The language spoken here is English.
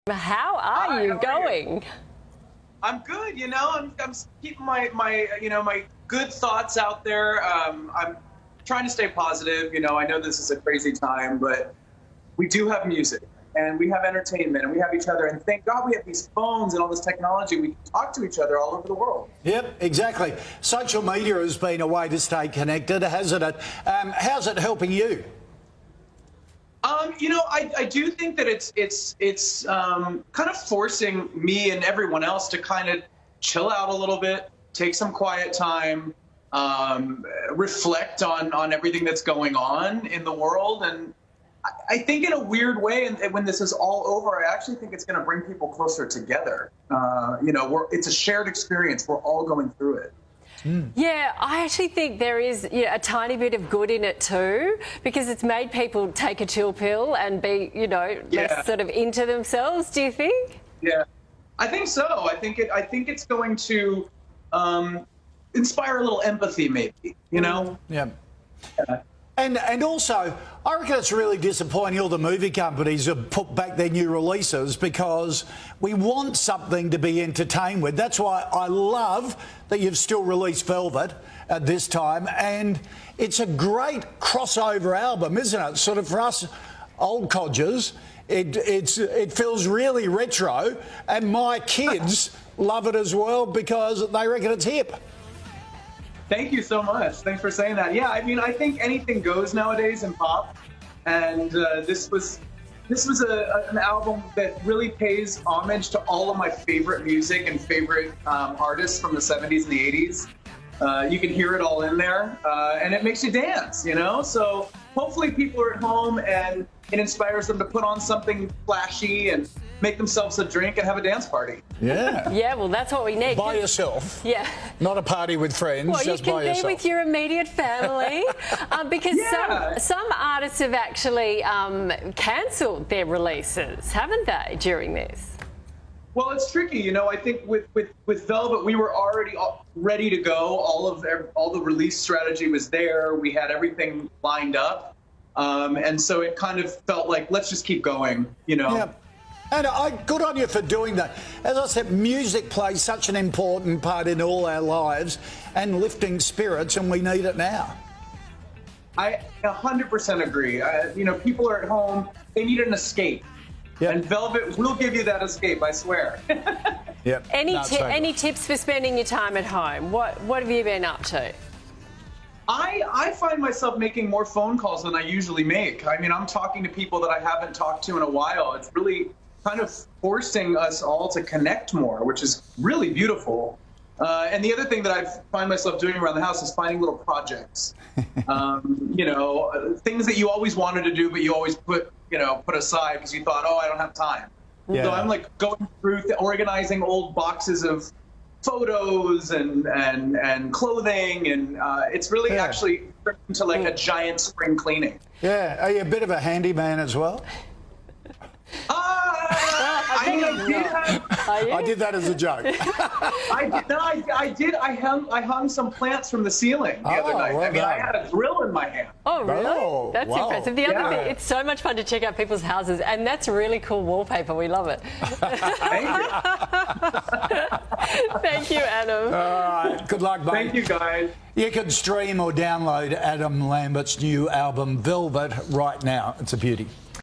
How are you going? I'm good, you know. I'm keeping my good thoughts out there. I'm trying to stay positive. You know, I know this is a crazy time, but we do have music and we have entertainment and we have each other. And thank God we have these phones and all this technology. We can talk to each other all over the world. Yep, exactly. Social media has been a way to stay connected, hasn't it? How's it helping you? You know, I do think that it's kind of forcing me and everyone else to kind of chill out a little bit, take some quiet time, reflect on everything that's going on in the world. And I think in a weird way, and when this is all over, I actually think it's going to bring people closer together. You know, it's a shared experience. We're all going through it. Yeah, I actually think there is a tiny bit of good in it too, because it's made people take a chill pill and be, less sort of into themselves. Do you think? Yeah, I think so. I think it's going to inspire a little empathy, maybe. You know? Yeah. And also, I reckon it's really disappointing all the movie companies have put back their new releases because we want something to be entertained with. That's why I love that you've still released Velvet at this time, and it's a great crossover album, isn't it? Sort of for us old codgers, it feels really retro, and my kids love it as well because they reckon it's hip. Thank you so much. Thanks for saying that. Yeah, I mean, I think anything goes nowadays in pop, and this was an album that really pays homage to all of my favorite music and favorite artists from the 70s and the 80s. You can hear it all in there, and it makes you dance, you know? So hopefully people are at home and it inspires them to put on something flashy and make themselves a drink and have a dance party. Yeah. Yeah, well, that's what we need. By yourself. Yeah. Not a party with friends, well, just by yourself. You can be with your immediate family. Because some artists have actually cancelled their releases, haven't they, during this? Well, it's tricky. You know, I think with Velvet, we were already ready to go. All the release strategy was there. We had everything lined up. And so it kind of felt like, let's just keep going, you know. Yeah. And good on you for doing that. As I said, music plays such an important part in all our lives and lifting spirits, and we need it now. I 100% agree. You know, people are at home, they need an escape. Yep. And Velvet will give you that escape, I swear. Yep. Any tips for spending your time at home? What have you been up to? I find myself making more phone calls than I usually make. I mean, I'm talking to people that I haven't talked to in a while. It's really kind of forcing us all to connect more, which is really beautiful. And the other thing that I find myself doing around the house is finding little projects. You know, things that you always wanted to do, but you always put aside because you thought, oh, I don't have time. Yeah. So I'm like going through, organizing old boxes of photos and clothing, and it's really actually turned into like a giant spring cleaning. Yeah, are you a bit of a handyman as well? I did that as a joke. I did. I hung some plants from the ceiling the other night. Well I mean, I had a drill in my hand. Oh, really? Oh, that's impressive. The other thing, it's so much fun to check out people's houses, and that's really cool wallpaper. We love it. Thank you. Thank you, Adam. All right. Good luck, mate. Thank you, guys. You can stream or download Adam Lambert's new album, Velvet, right now. It's a beauty.